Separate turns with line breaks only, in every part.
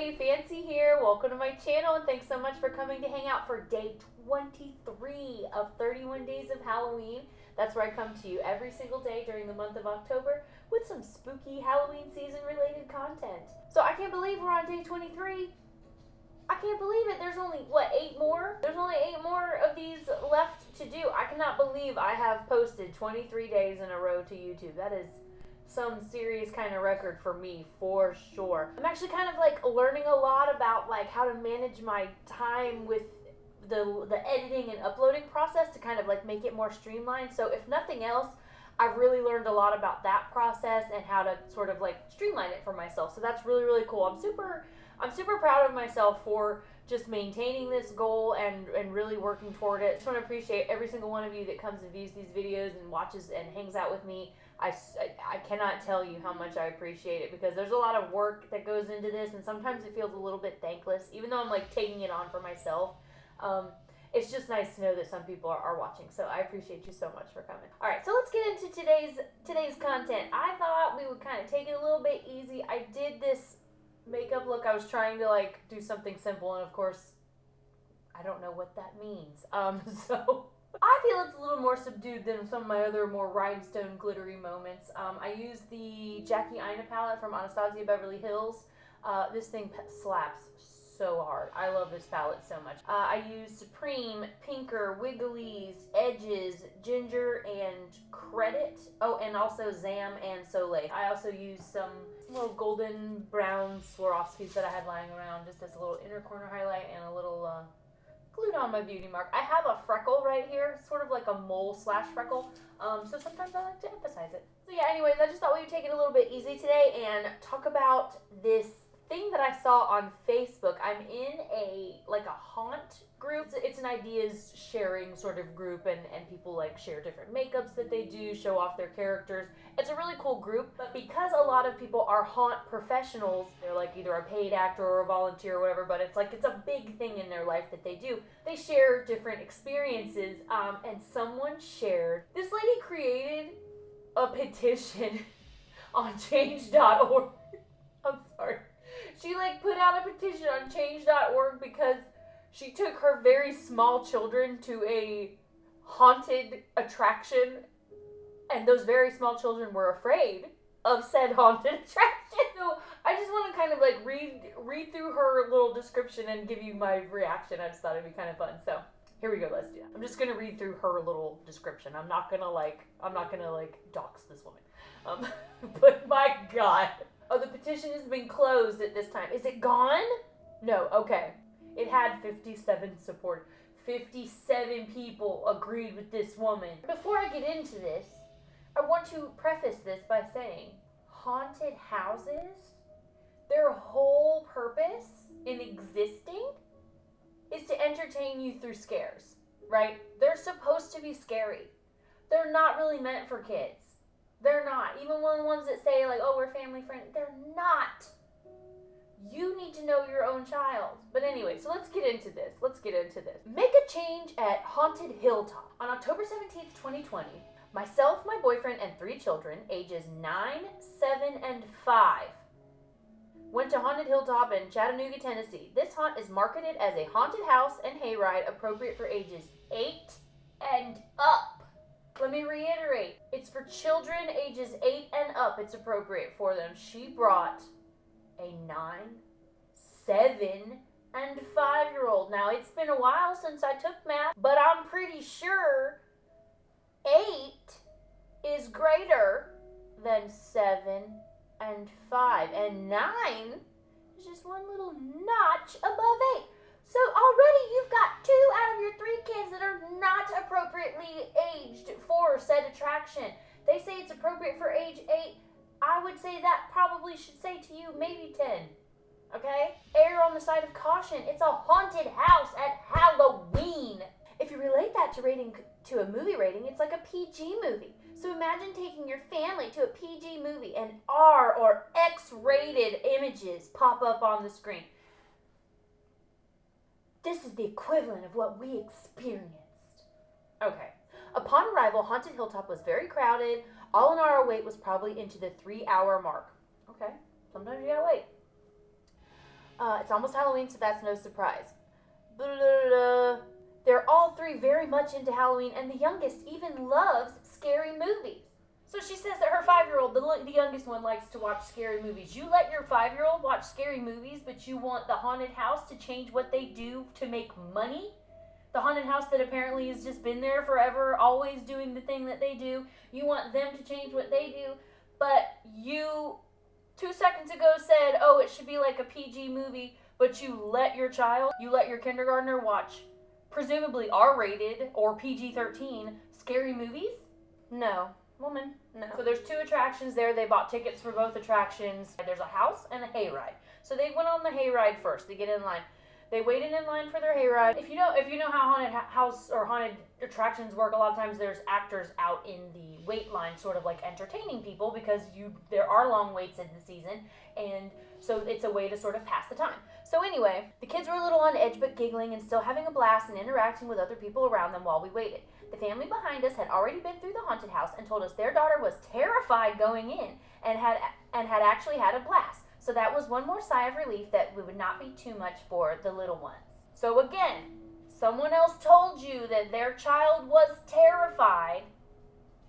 you fancy here. Welcome to my channel and thanks so much for coming to hang out for day 23 of 31 days of Halloween. That's where I come to you every single day during the month of October with some spooky Halloween season related content. So I can't believe we're on day 23. I can't believe it. There's only, what, 8 more? There's only 8 more of these left to do. I cannot believe I have posted 23 days in a row to YouTube. That is some serious kind of record for me, for sure. I'm actually kind of like learning a lot about like how to manage my time with the editing and uploading process to kind of like make it more streamlined. So if nothing else, I've really learned a lot about that process and how to sort of like streamline it for myself. So that's really, really cool. I'm super proud of myself for just maintaining this goal and really working toward it. I just want to appreciate every single one of you that comes and views these videos and watches and hangs out with me. I cannot tell you how much I appreciate it because there's a lot of work that goes into this and sometimes it feels a little bit thankless, even though I'm like taking it on for myself. It's just nice to know that some people are watching, so I appreciate you so much for coming. All right, so let's get into today's content. I thought we would kind of take it a little bit easy. I did this makeup look. I was trying to like do something simple, and of course, I don't know what that means. So I feel it's a little more subdued than some of my other more rhinestone glittery moments. I used the Jackie Aina palette from Anastasia Beverly Hills. This thing slaps so hard. I love this palette so much. I used Supreme, Pinker, Wigglies, Edges, Ginger, and Credit. Oh, and also Zam and Soleil. I also used some little golden brown Swarovskis that I had lying around just as a little inner corner highlight and a little glued on my beauty mark. I have a freckle right here, sort of like a mole slash freckle, so sometimes I like to emphasize it. So yeah, anyways, I just thought we would take it a little bit easy today and talk about this thing that I saw on Facebook. I'm in a haunt group. It's an ideas sharing sort of group, and people like share different makeups that they do, show off their characters. It's a really cool group, but because a lot of people are haunt professionals, they're like either a paid actor or a volunteer or whatever, but it's a big thing in their life that they do. They share different experiences, and someone shared, this lady created a petition on change.org. I'm sorry. She like put out a petition on change.org because she took her very small children to a haunted attraction, and those very small children were afraid of said haunted attraction. So I just want to kind of like read through her little description and give you my reaction. I just thought it'd be kind of fun. So here we go. Let's do that. I'm just gonna read through her little description. I'm not gonna dox this woman. But my God. Oh, the petition has been closed at this time. Is it gone? No, okay. It had 57 support. 57 people agreed with this woman. Before I get into this, I want to preface this by saying, haunted houses, their whole purpose in existing is to entertain you through scares, right? They're supposed to be scary. They're not really meant for kids. They're not. Even one of the ones that say like, oh, we're family friendly, they're not. You need to know your own child. But anyway, so let's get into this. Make a change at Haunted Hilltop. On October 17th, 2020, myself, my boyfriend, and 3 children, ages 9, 7, and 5, went to Haunted Hilltop in Chattanooga, Tennessee. This haunt is marketed as a haunted house and hayride appropriate for ages 8 and up. Let me reiterate, it's for children ages 8 and up. It's appropriate for them. She brought a 9, 7, and 5-year-old. Now, it's been a while since I took math, but I'm pretty sure 8 is greater than 7 and 5. And 9 is just one little notch above 8. So already you've got 2 out of your 3 kids that are not appropriately aged for said attraction. They say it's appropriate for age 8. I would say that probably should say to you maybe 10. Okay? Err on the side of caution. It's a haunted house at Halloween. If you relate that to a movie rating, it's like a PG movie. So imagine taking your family to a PG movie and R or X-rated images pop up on the screen. This is the equivalent of what we experienced. Okay. Upon arrival, Haunted Hilltop was very crowded. All in all, our wait was probably into the 3-hour mark. Okay. Sometimes you gotta wait. It's almost Halloween, so that's no surprise. They're all three very much into Halloween, and the youngest even loves scary movies. So she says that her 5-year-old, the youngest one, likes to watch scary movies. You let your 5-year-old watch scary movies, but you want the haunted house to change what they do to make money? The haunted house that apparently has just been there forever, always doing the thing that they do. You want them to change what they do, but you 2 seconds ago said, oh, it should be like a PG movie, but you let your kindergartner watch presumably R-rated or PG-13 scary movies? No. Woman, no. So there's 2 attractions there. They bought tickets for both attractions. There's a house and a hayride. So they went on the hayride first. They get in line. They waited in line for their hayride. If you know how haunted house or haunted attractions work, a lot of times there's actors out in the wait line, sort of like entertaining people, because there are long waits in the season, and so it's a way to sort of pass the time. So anyway, the kids were a little on edge, but giggling and still having a blast and interacting with other people around them while we waited. The family behind us had already been through the haunted house and told us their daughter was terrified going in and had actually had a blast. So that was one more sigh of relief that we would not be too much for the little ones. So again, someone else told you that their child was terrified,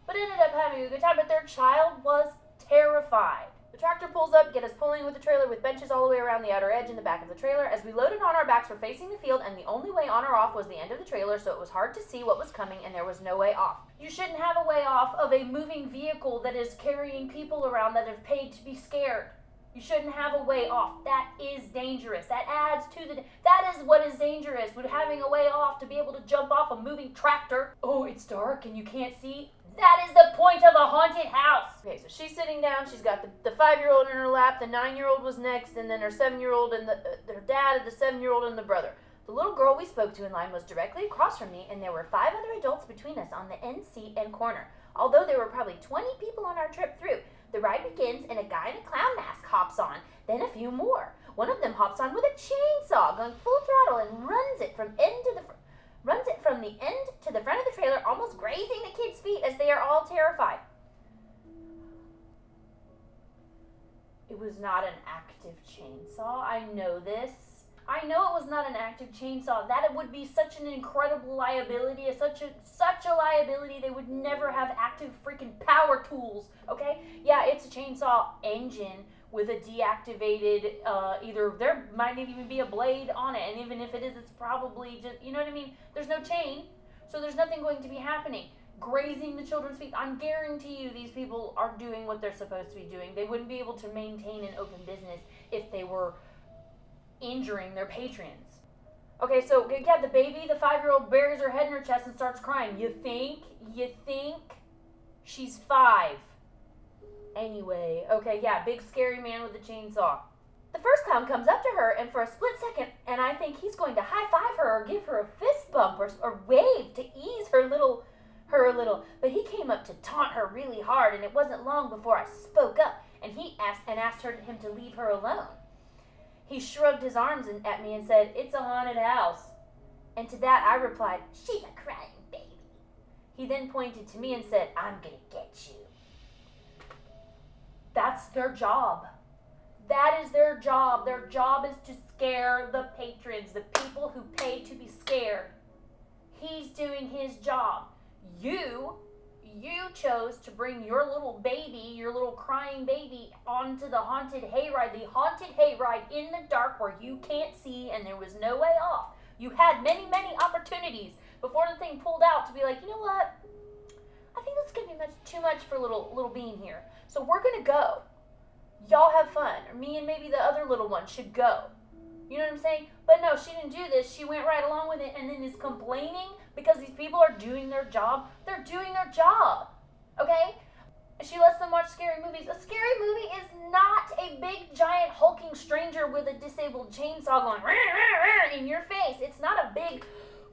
but ended up having a good time, but their child was terrified. The tractor pulls up, get us pulling with the trailer with benches all the way around the outer edge in the back of the trailer. As we loaded on, our backs were facing the field, and the only way on or off was the end of the trailer, so it was hard to see what was coming, and there was no way off. You shouldn't have a way off of a moving vehicle that is carrying people around that have paid to be scared. You shouldn't have a way off. That is dangerous. That adds to that is what is dangerous, with having a way off to be able to jump off a moving tractor. Oh, it's dark and you can't see. That is the point of a haunted house. Okay, so she's sitting down. She's got the 5-year-old in her lap. The 9-year-old was next, and then her 7-year-old and her dad, and the 7-year-old and the brother. The little girl we spoke to in line was directly across from me, and there were 5 other adults between us on the end seat and corner. Although there were probably 20 people on our trip through. The ride begins, and a guy in a clown mask hops on, then a few more. One of them hops on with a chainsaw, going full throttle, and runs it from the end to the front of the trailer, almost grazing the kids' feet as they are all terrified. It was not an active chainsaw. I know this. I know it was not an active chainsaw. That it would be such an incredible liability, such a liability. They would never have active freaking power tools, okay? Yeah, it's a chainsaw engine with a deactivated, either there might even be a blade on it, and even if it is, it's probably just, you know what I mean? There's no chain, so there's nothing going to be happening. Grazing the children's feet. I guarantee you these people are doing what they're supposed to be doing. They wouldn't be able to maintain an open business if they were injuring their patrons. Okay, so yeah, the baby, the 5-year-old, buries her head in her chest and starts crying. You think she's 5? Anyway, okay, yeah, big scary man with a chainsaw. The first clown comes up to her, and for a split second, and I think he's going to high-five her or give her a fist bump or wave to ease her little, but he came up to taunt her really hard, and it wasn't long before I spoke up, and he asked him to leave her alone. He shrugged his arms at me and said, "It's a haunted house." And to that I replied, "She's a crying baby." He then pointed to me and said, "I'm gonna get you." That's their job. That is their job. Their job is to scare the patrons, the people who pay to be scared. He's doing his job. You chose to bring your little baby, your little crying baby, onto the haunted hayride in the dark where you can't see and there was no way off. You had many, many opportunities before the thing pulled out to be like, you know what? I think this is going to be too much for little bean here. So we're going to go. Y'all have fun. Or me and maybe the other little one should go. You know what I'm saying? But no, she didn't do this. She went right along with it and then is complaining because these people are doing their job. They're doing their job. Okay? She lets them watch scary movies. A scary movie is not a big, giant, hulking stranger with a disabled chainsaw going rah, rah, rah, in your face. It's not a big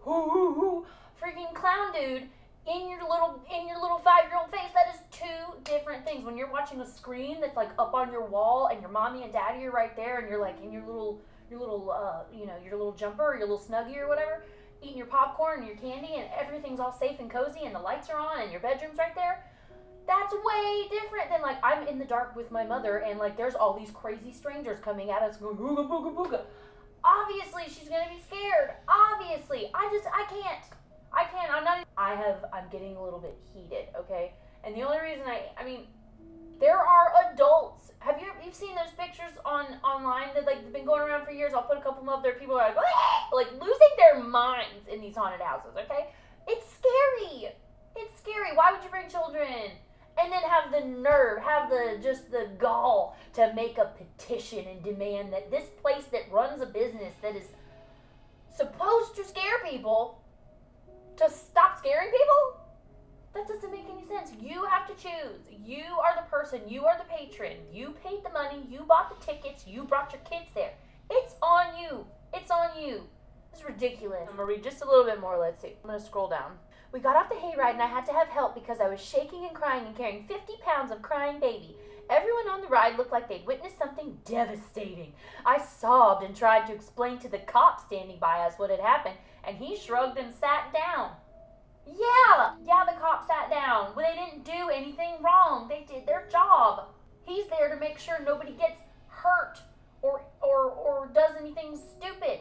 freaking clown dude in your little 5-year-old face. That is 2 different things. When you're watching a screen that's like up on your wall and your mommy and daddy are right there and you're like in your little jumper or your little snuggie or whatever, eating your popcorn and your candy and everything's all safe and cozy and the lights are on and your bedroom's right there. That's way different than, like, I'm in the dark with my mother and, like, there's all these crazy strangers coming at us going, booga, booga, booga. Obviously, she's going to be scared. Obviously. I can't. I'm getting a little bit heated, okay? And the only reason I mean, there are adults. You've seen those pictures online that, like, have been going around for years? I'll put a couple up there. People are like losing their minds in these haunted houses, okay? It's scary. It's scary. Why would you bring children? And then have the nerve, have the gall to make a petition and demand that this place that runs a business that is supposed to scare people to stop scaring people? That doesn't make any sense. You have to choose. You are the person. You are the patron. You paid the money. You bought the tickets. You brought your kids there. It's on you. It's on you. This is ridiculous. I'm going to read just a little bit more. Let's see. I'm going to scroll down. We got off the hayride and I had to have help because I was shaking and crying and carrying 50 pounds of crying baby. Everyone on the ride looked like they'd witnessed something devastating. I sobbed and tried to explain to the cop standing by us what had happened, and he shrugged and sat down. Yeah, the cop sat down. Well, they didn't do anything wrong. They did their job. He's there to make sure nobody gets hurt or does anything stupid.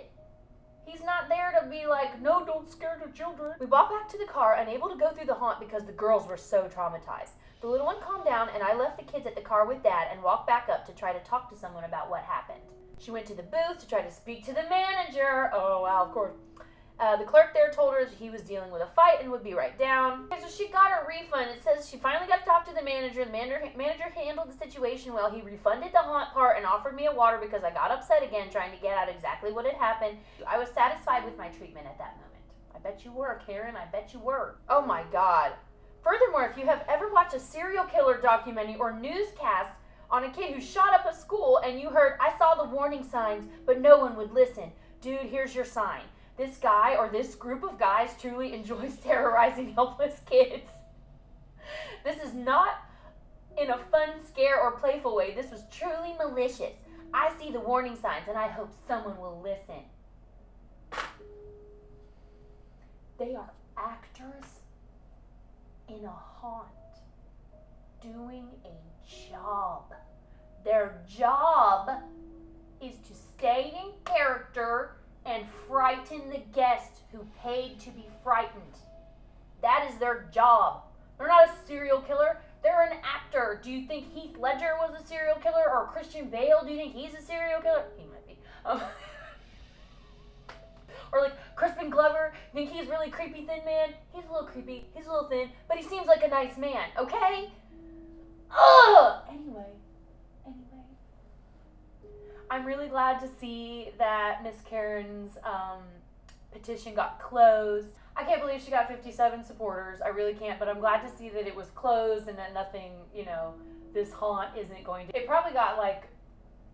He's not there to be like, no, don't scare the children. We walked back to the car, unable to go through the haunt because the girls were so traumatized. The little one calmed down, and I left the kids at the car with Dad and walked back up to try to talk to someone about what happened. She went to the booth to try to speak to the manager. Oh, wow, of course. The clerk there told her he was dealing with a fight and would be right down. Okay, so she got her refund. It says she finally got to talk to the manager. The manager handled the situation well. He refunded the haunt part and offered me a water because I got upset again trying to get out exactly what had happened. I was satisfied with my treatment at that moment. I bet you were, Karen. I bet you were. Oh my God. Furthermore, if you have ever watched a serial killer documentary or newscast on a kid who shot up a school and you heard, I saw the warning signs, but no one would listen. Dude, here's your sign. This guy or this group of guys truly enjoys terrorizing helpless kids. This is not in a fun, scare, or playful way. This was truly malicious. I see the warning signs and I hope someone will listen. They are actors in a haunt doing a job. Their job is to stay in character and frighten the guests who paid to be frightened. That is their job. They're not a serial killer. They're an actor. Do you think Heath Ledger was a serial killer? Or Christian Bale? Do you think he's a serial killer? He might be. Or like Crispin Glover. Think he's really creepy thin man? He's a little creepy. He's a little thin. But he seems like a nice man. Okay? Ugh! Anyway. I'm really glad to see that Miss Karen's petition got closed. I can't believe she got 57 supporters. I really can't, but I'm glad to see that it was closed and that nothing, this haunt isn't going to... It probably got, like,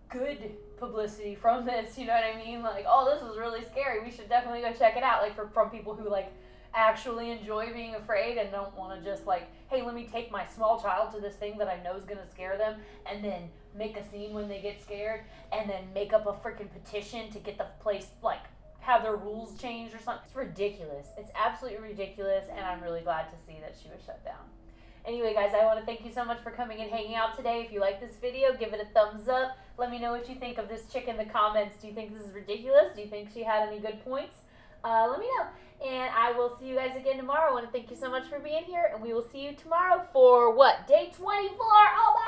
good publicity from this, you know what I mean? Like, oh, this was really scary. We should definitely go check it out. Like, from people who, like, actually enjoy being afraid and don't want to just, like, hey, let me take my small child to this thing that I know is going to scare them and then make a scene when they get scared and then make up a freaking petition to get the place, like, have their rules changed or something. It's ridiculous. It's absolutely ridiculous, and I'm really glad to see that she was shut down. Anyway, guys, I want to thank you so much for coming and hanging out today. If you like this video, give it a thumbs up. Let me know what you think of this chick in the comments. Do you think this is ridiculous? Do you think she had any good points? Let me know. And I will see you guys again tomorrow. I want to thank you so much for being here, and we will see you tomorrow for what? Day 24. Oh my